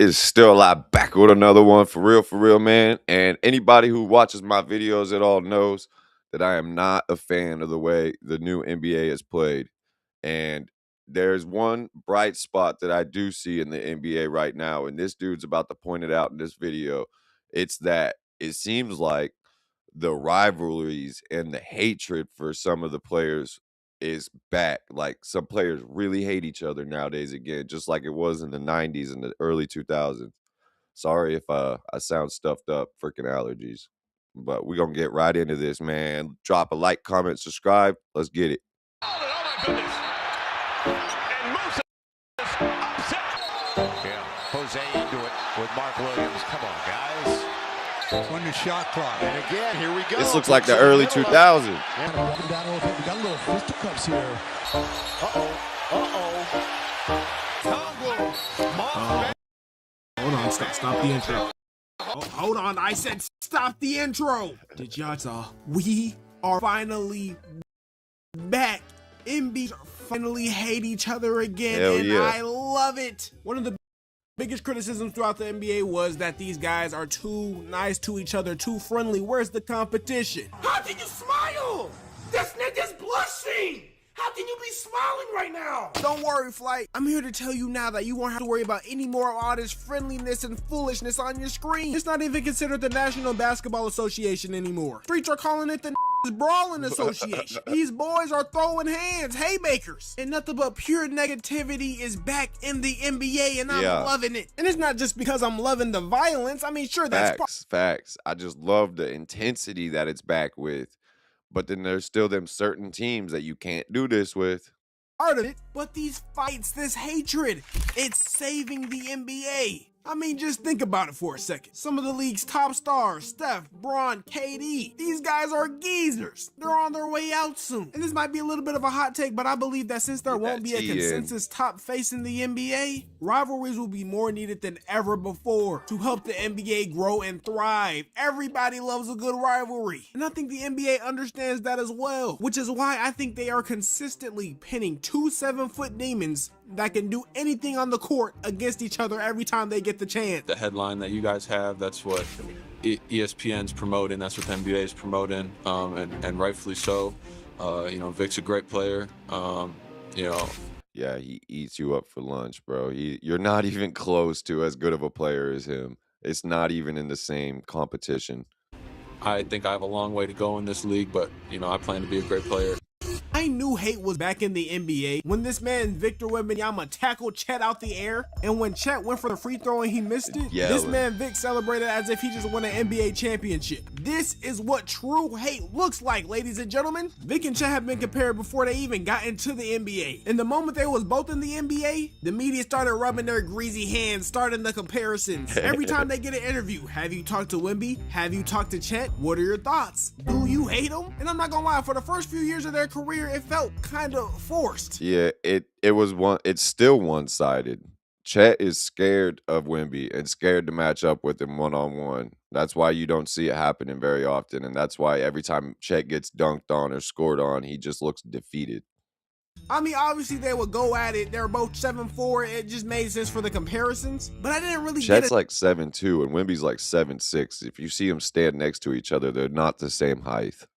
is still alive, back with another one for real, man. And anybody who watches my videos at all knows that I am not a fan of the way the new NBA is played. And there's one bright spot that I do see in the NBA right now, and this dude's about to point it out in this video. It's that it seems like the rivalries and the hatred for some of the players is back. Like some players really hate each other nowadays again, just like it was in the 90s and the early 2000s. Sorry if I sound stuffed up, freaking allergies. But we're going to get right into this, man. Drop a like, comment, subscribe. Let's get it. Oh my goodness. And Musa upset. Yeah, Jose into it with Mark Williams. Come on, guys. On the shot clock. And again, here we go. This looks like the early 2000s. Yeah, up and down a little bit. We got a little fisticuffs here. Hold on, stop the intro. Oh, hold on, I said stop the intro. Did y'all saw? We are finally back. MB finally hate each other again, Hell and yeah. I love it. One of the biggest criticisms throughout the NBA was that these guys are too nice to each other, too friendly. Where's the competition? How can you smile? This nigga's blushing. How can you be smiling right now? Don't worry, Flight. I'm here to tell you now that you won't have to worry about any more of all this friendliness and foolishness on your screen. It's not even considered the National Basketball Association anymore. Streets are calling it the Brawling Association. These boys are throwing hands, haymakers. And nothing but pure negativity is back in the NBA, and I'm loving it. And it's not just because I'm loving the violence. I mean, sure, that's Facts. I just love the intensity that it's back with. But then there's still them certain teams that you can't do this with. part of it, but these fights, this hatred, it's saving the NBA. I mean, just think about it for a second. Some of the league's top stars, Steph, Bron, KD, these guys are geezers. They're on their way out soon. And this might be a little bit of a hot take, but I believe that since there won't be a consensus top face in the NBA, rivalries will be more needed than ever before to help the NBA grow and thrive. Everybody loves a good rivalry. And I think the NBA understands that as well, which is why I think they are consistently pinning two 7-foot demons that can do anything on the court against each other every time they get the chance. The headline that you guys have, that's what ESPN's promoting, that's what the NBA is promoting, and rightfully so. You know, Vic's a great player. You know, yeah, he eats you up for lunch, bro. You're not even close to as good of a player as him. It's not even in the same competition. I think I have a long way to go in this league, but, you know, I plan to be a great player. I knew hate was back in the NBA when this man Victor Wembanyama tackled Chet out the air, and when Chet went for the free throw and he missed it, this man Vic celebrated as if he just won an NBA championship. This is what true hate looks like, ladies and gentlemen. Vic and Chet have been compared before they even got into the NBA. And the moment they was both in the NBA, the media started rubbing their greasy hands, starting the comparisons. Every time they get an interview, have you talked to Wemby? Have you talked to Chet? What are your thoughts? Do you hate them? And I'm not gonna lie, for the first few years of their career, it felt kind of forced. Yeah, it's still one-sided. Chet is scared of Wemby and scared to match up with him one-on-one. That's why you don't see it happening very often, and that's why every time Chet gets dunked on or scored on, he just looks defeated. I mean, obviously they would go at it. They're both 7'4". It just made sense for the comparisons, but I didn't really Chet's like 7'2", and Wemby's like 7'6". If you see them stand next to each other, they're not the same height.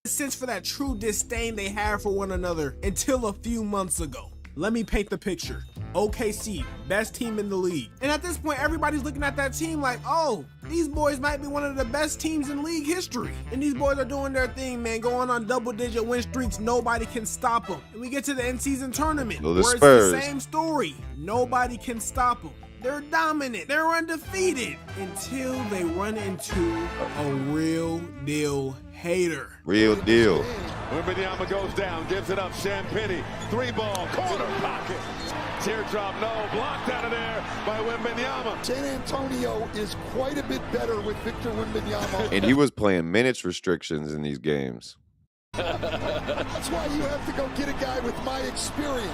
Sense for that true disdain they have for one another until a few months ago. Let me paint the picture. OKC, best team in the league. And at this point, everybody's looking at that team like, oh, these boys might be one of the best teams in league history. And these boys are doing their thing, man, going on double-digit win streaks. Nobody can stop them. And we get to the in-season tournament, where it's the same story. Nobody can stop them. They're dominant. They're undefeated until they run into a real deal hater. Real deal. Wembanyama goes down, gives it up. Sam Penny, 3-ball, corner pocket. Teardrop, no, blocked out of there by Wembanyama. San Antonio is quite a bit better with Victor Wembanyama. And he was playing minutes restrictions in these games. That's why you have to go get a guy with my experience.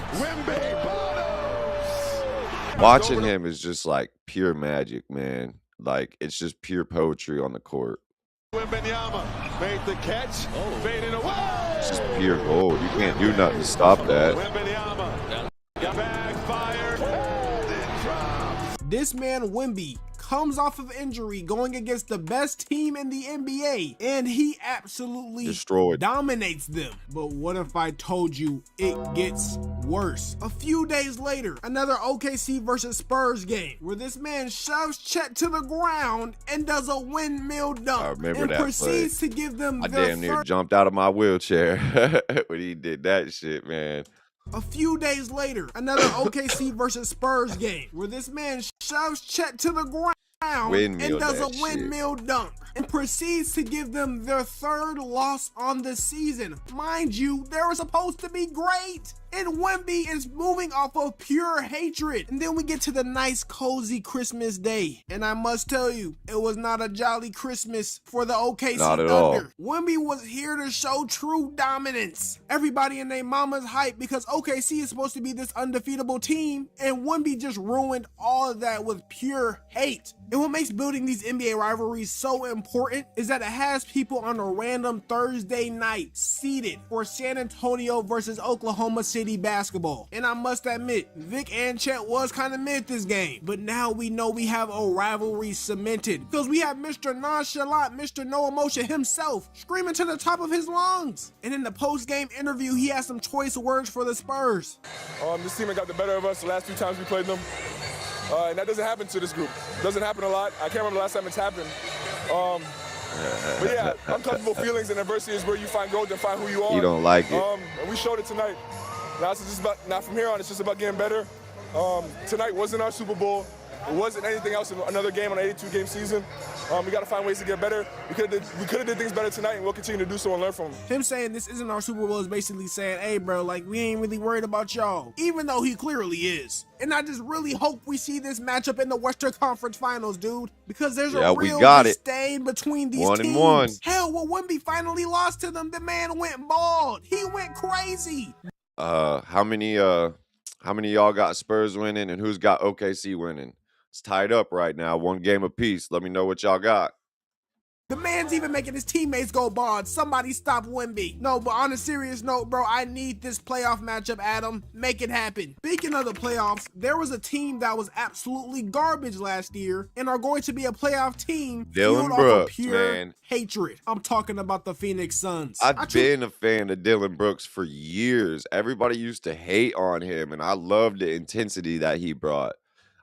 Watching him is just like pure magic, man. Like, it's just pure poetry on the court. Wembanyama made the catch, fading away. It's just pure gold. You can't do nothing to stop that. Wembanyama, backfired, hold it, drops. This man Wemby comes off of injury going against the best team in the NBA, and he absolutely Destroyed. dominates them. But what if I told you it gets worse? A few days later, another OKC versus Spurs game where this man shoves Chet to the ground and does a windmill dunk. I remember and that proceeds play. to give them I their damn near third. jumped out of my wheelchair when he did that shit, man. A few days later, another OKC versus Spurs game where this man shoves Chet to the ground Windmill and does a that shit. windmill dunk and proceeds to give them their third loss on the season. Mind you, they were supposed to be great. And Wemby is moving off of pure hatred. And then we get to the nice, cozy Christmas day. And I must tell you, it was not a jolly Christmas for the OKC Not at Thunder. all. Wemby was here to show true dominance. Everybody and their mama's hype because OKC is supposed to be this undefeatable team. And Wemby just ruined all of that with pure hate. And what makes building these NBA rivalries so important is that it has people on a random Thursday night seated for San Antonio versus Oklahoma City basketball. And I must admit, Vic and Chet was kind of mid this game. But now we know we have a rivalry cemented because we have Mr. Nonchalant, Mr. No Emotion himself screaming to the top of his lungs. And in the post-game interview, he has some choice words for the Spurs. This team got the better of us the last 2 times we played them. And that doesn't happen to this group. Doesn't happen a lot. I can't remember the last time it's happened. But yeah, uncomfortable feelings and adversity is where you find growth and find who you are. You don't like it. And we showed it tonight. Now it's just about, now from here on, it's just about getting better. Tonight wasn't our Super Bowl. It wasn't anything else in another game on an 82-game season. We got to find ways to get better. We could have did things better tonight, and we'll continue to do so and learn from them. Him saying this isn't our Super Bowl is basically saying, hey, bro, like, we ain't really worried about y'all, even though he clearly is. And I just really hope we see this matchup in the Western Conference Finals, dude, because there's a we real got it. disdain between these 1-1. teams. Hell, when Wemby finally lost to them, the man went bald. He went crazy. How many of y'all got Spurs winning and who's got OKC winning? It's tied up right now, 1 game apiece. Let me know what y'all got. The man's even making his teammates go bald. Somebody stop Wemby. No, but on a serious note, bro, I need this playoff matchup, Adam. Make it happen. Speaking of the playoffs, there was a team that was absolutely garbage last year and are going to be a playoff team Dillon fueled off Brooks, of pure man. hatred. I'm talking about the Phoenix Suns. I've been a fan of Dillon Brooks for years. Everybody used to hate on him, and I loved the intensity that he brought.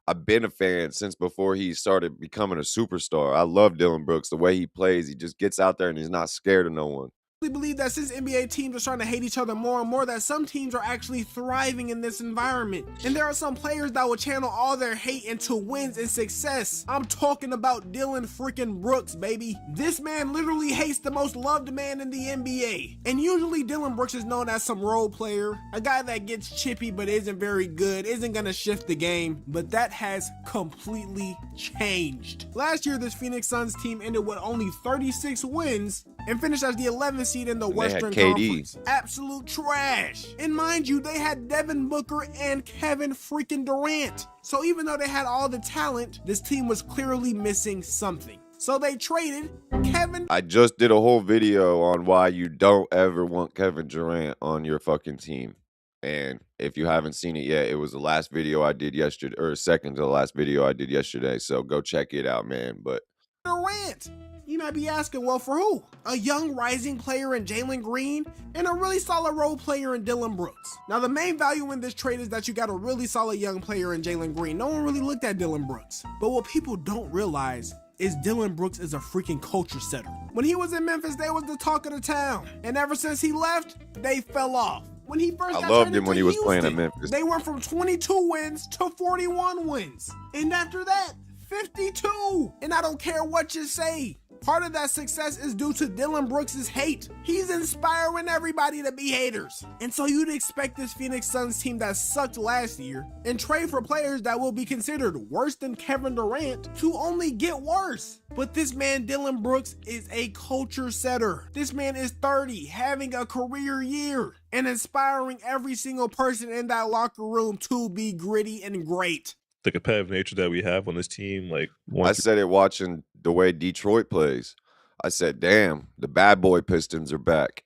I've been a fan since before he started becoming a superstar. I love Dillon Brooks, the way he plays. He just gets out there and he's not scared of no one. I believe that since NBA teams are starting to hate each other more and more, that some teams are actually thriving in this environment. And there are some players that will channel all their hate into wins and success. I'm talking about Dillon freaking Brooks, baby. This man literally hates the most loved man in the NBA. And usually Dillon Brooks is known as some role player, a guy that gets chippy but isn't very good, isn't gonna shift the game. But that has completely changed. Last year, this Phoenix Suns team ended with only 36 wins and finished as the 11th seed in the And they had Western KD. Conference. Absolute trash. And mind you, they had Devin Booker and Kevin freaking Durant. So even though they had all the talent, this team was clearly missing something. So they traded Kevin. I just did a whole video on why you don't ever want Kevin Durant on your fucking team. And if you haven't seen it yet, it was the last video I did yesterday, or second to the last video I did yesterday. So go check it out, man. But Durant. You might be asking, well, for who? A young rising player in Jalen Green and a really solid role player in Dillon Brooks. Now, the main value in this trade is that you got a really solid young player in Jalen Green. No one really looked at Dillon Brooks. But what people don't realize is Dillon Brooks is a freaking culture setter. When he was in Memphis, they was the talk of the town. And ever since he left, they fell off. When he first I got loved traded him when to he was playing at Houston, Memphis. They went from 22 wins to 41 wins. And after that, 52. And I don't care what you say. Part of that success is due to Dillon Brooks' hate. He's inspiring everybody to be haters. And so you'd expect this Phoenix Suns team that sucked last year and trade for players that will be considered worse than Kevin Durant to only get worse. But this man, Dillon Brooks, is a culture setter. This man is 30, having a career year, and inspiring every single person in that locker room to be gritty and great. The competitive nature that we have on this team, like I said it watching the way Detroit plays. I said, damn, the bad boy Pistons are back.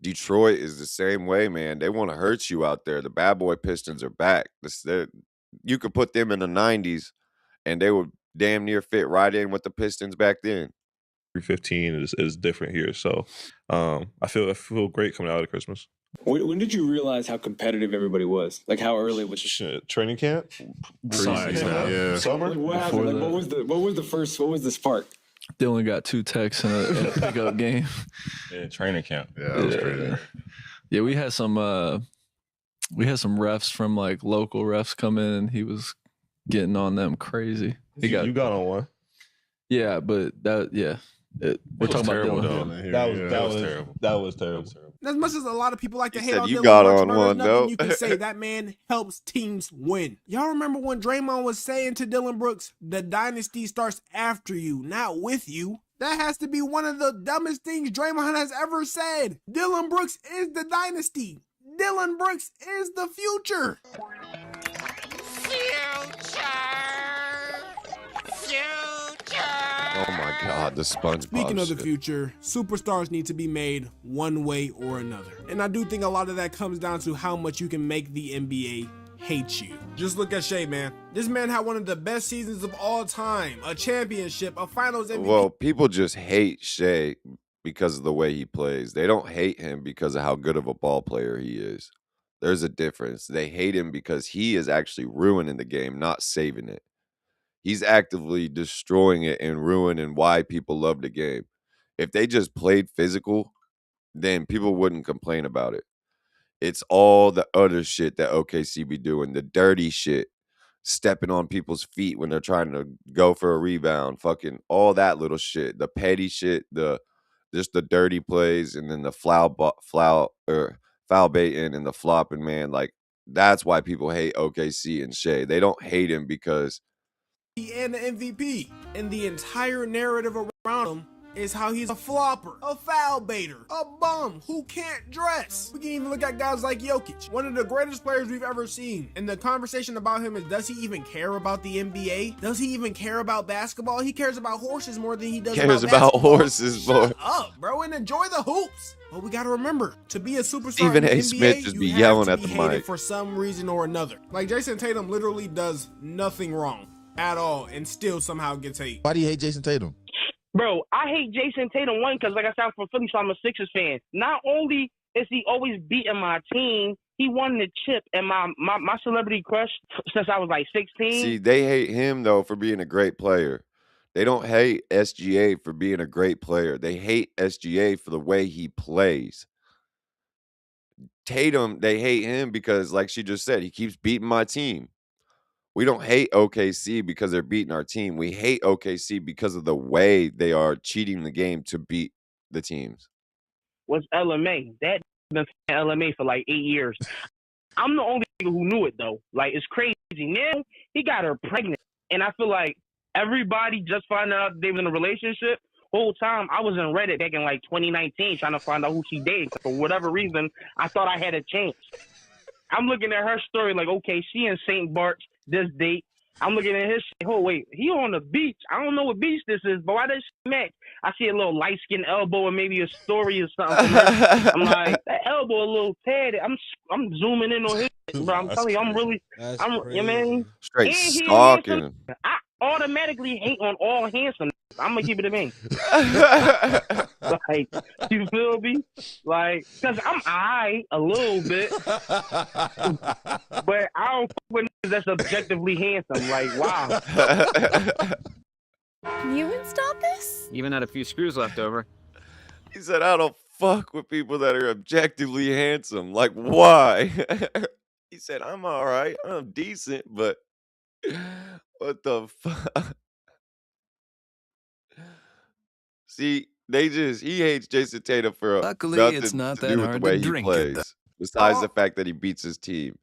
Detroit is the same way, man. They want to hurt you out there. The bad boy Pistons are back. You could put them in the 90s and they would damn near fit right in with the Pistons back then. 315 is different here, so I feel great coming out of Christmas. When did you realize how competitive everybody was? Like how early was Shit, training camp? Yeah. Summer? Like what happened? Like, what was the spark? Dylan got 2 texts in a pickup game. Yeah, training camp. Yeah, that was crazy. Yeah, we had some refs from like local refs come in, and he was getting on them crazy. You got on one. Yeah, but we're talking about Dylan. That was terrible. As much as a lot of people like to He hate said on you Dylan got Brooks, on there's one, nothing though. you can say that man helps teams win. Y'all remember when Draymond was saying to Dylan Brooks, the dynasty starts after you, not with you? That has to be one of the dumbest things Draymond has ever said. Dylan Brooks is the dynasty. Dylan Brooks is the future. Oh my God, the SpongeBob. Speaking of the shit. future, superstars need to be made one way or another. And I do think a lot of that comes down to how much you can make the NBA hate you. Just look at Shea, man. This man had one of the best seasons of all time, a championship, a finals MVP. Well, people just hate Shea because of the way he plays. They don't hate him because of how good of a ball player he is. There's a difference. They hate him because he is actually ruining the game, not saving it. He's actively destroying it and ruining why people love the game. If they just played physical, then people wouldn't complain about it. It's all the other shit that OKC be doing, the dirty shit, stepping on people's feet when they're trying to go for a rebound, fucking all that little shit, the petty shit, just the dirty plays, and then the foul baiting and the flopping, man. Like, that's why people hate OKC and Shea. They don't hate him because and the MVP. And the entire narrative around him is how he's a flopper, a foul baiter, a bum who can't dress. We can even look at guys like Jokic, one of the greatest players we've ever seen. And the conversation about him is, does he even care about the NBA? Does he even care about basketball? He cares about horses more than he does cares about about horses, boy. Shut up, bro, and enjoy the hoops. But we gotta remember, to be a superstar Stephen in the A. NBA, Smith just you be have yelling to at be the hated mic. for some reason or another. Like Jason Tatum literally does nothing wrong at all and still somehow gets hate. Why do you hate Jason Tatum? Bro, I hate Jason Tatum, one, because like I said, I'm from Philly, so I'm a Sixers fan. Not only is he always beating my team, he won the chip, and my celebrity crush since I was like 16. See, they hate him, though, for being a great player. They don't hate SGA for being a great player. They hate SGA for the way he plays. Tatum, they hate him because, like she just said, he keeps beating my team. We don't hate OKC because they're beating our team. We hate OKC because of the way they are cheating the game to beat the teams. Was LMA. That been LMA for like 8 years. I'm the only nigga who knew it, though. Like, it's crazy. Now, he got her pregnant. And I feel like everybody just found out they was in a relationship. Whole time, I was in Reddit back in like 2019 trying to find out who she dated. For whatever reason, I thought I had a chance. I'm looking at her story like, okay, she in St. Bart's this date. I'm looking at his shit. Oh, wait, he on the beach. I don't know what beach this is, but why does she match? I see a little light-skinned elbow and maybe a story or something. I'm like, that elbow a little tatted. I'm zooming in on his shit, bro. I'm telling you, I'm really, you know, Straight stalking. I automatically hate on all handsome. I'm gonna keep it a man. Like, you feel me? Like, cause I'm a little bit, but I don't fuck with niggas that's objectively handsome. Like, wow. You installed this? Even had a few screws left over. He said, I don't fuck with people that are objectively handsome. Like, why? He said, I'm all right. I'm decent, but what the fuck? See, he hates Jason Tatum for Luckily, nothing it's not to that do with the hard way to he drink plays. it. Besides the fact that he beats his team.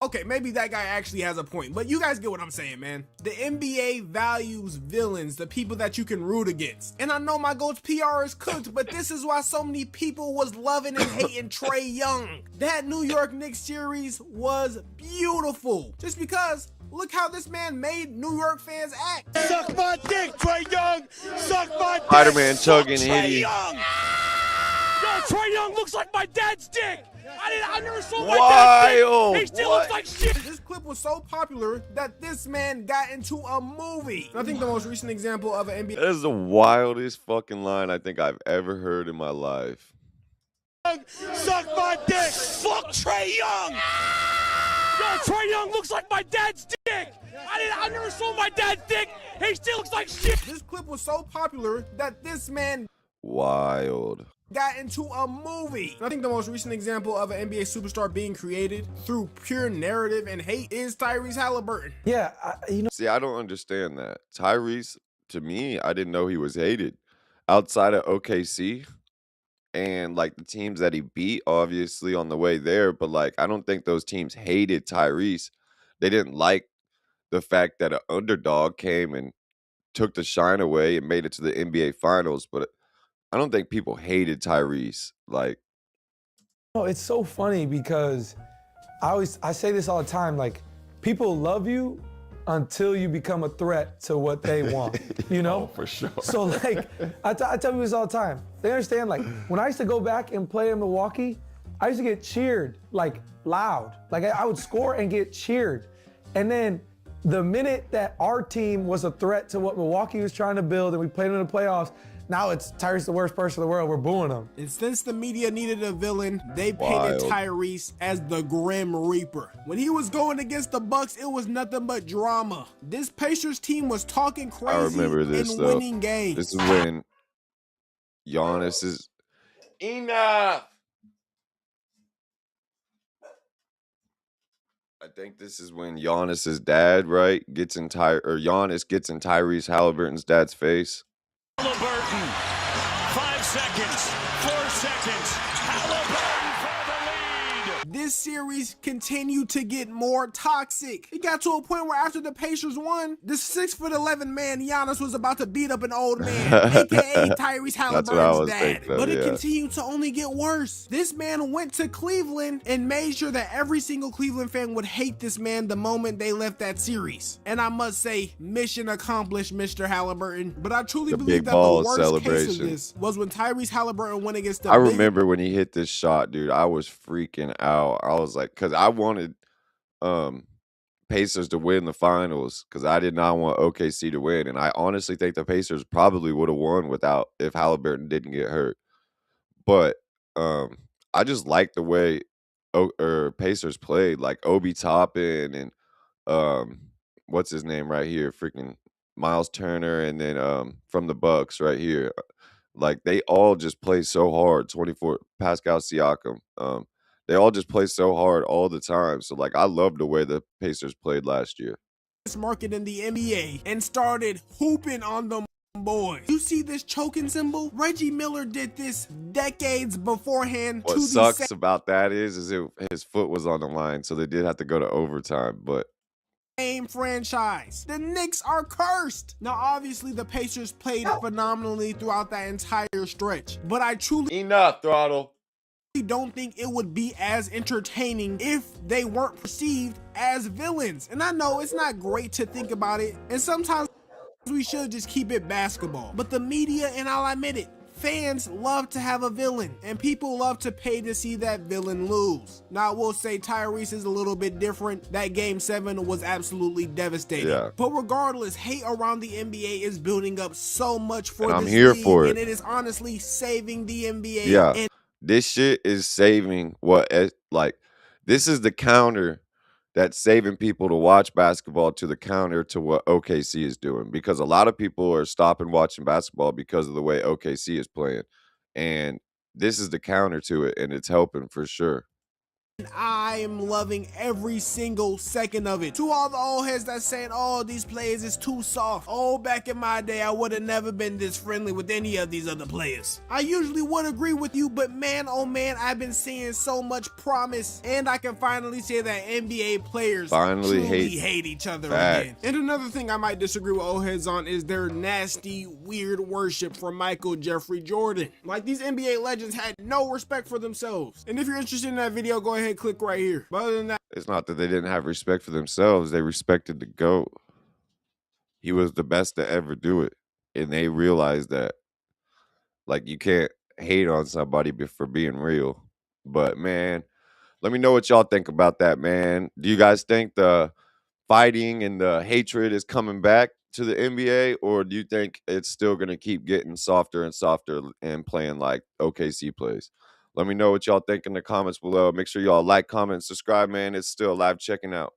Okay, maybe that guy actually has a point, but you guys get what I'm saying, man. The NBA values villains, the people that you can root against. And I know my GOAT's PR is cooked, but this is why so many people was loving and hating Trae Young. That New York Knicks series was beautiful. Just because, look how this man made New York fans act. Suck my dick, Trae Young! Suck my dick! Spider-Man chugging Trae Hitty. Young! Yo, Trae Young looks like my dad's dick. I never saw my dad's dick. He still looks like shit. This clip was so popular that this man got into a movie. I think the most recent example of an NBA. That is the wildest fucking line I think I've ever heard in my life. Suck my dick. Fuck Trae Young. Yo, Trae Young looks like my dad's dick. I never saw my dad's dick. He still looks like shit. This clip was so popular that this man Wild. got into a movie. I think the most recent example of an NBA superstar being created through pure narrative and hate is Tyrese Halliburton. Yeah, See, I don't understand that. Tyrese, to me, I didn't know he was hated. Outside of OKC and like the teams that he beat, obviously on the way there, but like I don't think those teams hated Tyrese. They didn't like the fact that an underdog came and took the shine away and made it to the NBA Finals, but I don't think people hated Tyrese. Like, no, it's so funny because I say this all the time, like people love you until you become a threat to what they want, you know? for sure. So like, I tell people this all the time. They understand, like, when I used to go back and play in Milwaukee, I used to get cheered, like, loud. Like, I would score and get cheered. And then the minute that our team was a threat to what Milwaukee was trying to build and we played in the playoffs, now it's Tyrese the worst person in the world, we're booing him. And since the media needed a villain, they painted Tyrese as the Grim Reaper. When he was going against the Bucks, it was nothing but drama. This Pacers team was talking crazy I remember this and though. winning games. This is when Giannis is enough. I think this is when Giannis's dad, right, Giannis gets in Tyrese Halliburton's dad's face. Halliburton, 5 seconds, 4 seconds. Halliburton for the lead. This series continued to get more toxic. It got to a point where after the Pacers won, the 6'11" man Giannis was about to beat up an old man, aka Tyrese Halliburton's dad. But it continued to only get worse. This man went to Cleveland and made sure that every single Cleveland fan would hate this man the moment they left that series. And I must say, mission accomplished, Mr. Halliburton. But I truly believe that the worst case of this was when Tyrese Halliburton went against the I remember when he hit this shot, dude, I was freaking out. I was like, because I wanted Pacers to win the finals because I did not want OKC to win. And I honestly think the Pacers probably would have won if Halliburton didn't get hurt. But I just like the way Pacers played, like Obi Toppin and what's his name right here, freaking Miles Turner, and then from the Bucks right here. Like they all just play so hard. 24 Pascal Siakam. They all just play so hard all the time. So like I love the way the Pacers played last year. Market in the NBA and started hooping on them boys. You see this choking symbol? Reggie Miller did this decades beforehand. What sucks about that is his foot was on the line, so they did have to go to overtime. But same franchise. The Knicks are cursed. Now, obviously, the Pacers played phenomenally throughout that entire stretch, but I truly Throttle. Don't think it would be as entertaining if they weren't perceived as villains. And I know it's not great to think about it, and sometimes we should just keep it basketball. But the media, and I'll admit it, fans love to have a villain, and people love to pay to see that villain lose. Now, I will say Tyrese is a little bit different. That Game 7 was absolutely devastating. Yeah. But regardless, hate around the NBA is building up so much for And this I'm here league, for it. and it is honestly saving the NBA. Yeah. And This shit is saving this is the counter that's saving people to watch basketball to the counter to what OKC is doing, because a lot of people are stopping watching basketball because of the way OKC is playing. And this is the counter to it, and it's helping for sure. I am loving every single second of it. To all the old heads that saying, oh, these players is too soft. Oh, back in my day, I would have never been this friendly with any of these other players. I usually would agree with you, but man, oh man, I've been seeing so much promise, and I can finally say that NBA players Finally truly hate each other again. And another thing I might disagree with old heads on is their nasty, weird worship for Michael Jeffrey Jordan. Like, these NBA legends had no respect for themselves. And if you're interested in that video, go ahead, click right here. But other than that, It's not that they didn't have respect for themselves. They respected the GOAT. He was the best to ever do it. And they realized that, like, you can't hate on somebody for being real. But man, let me know what y'all think about that, man. Do you guys think the fighting and the hatred is coming back to the NBA, or do you think it's still going to keep getting softer and softer and playing like OKC plays? Let me know what y'all think in the comments below. Make sure y'all like, comment, and subscribe, man. It's still live checking out.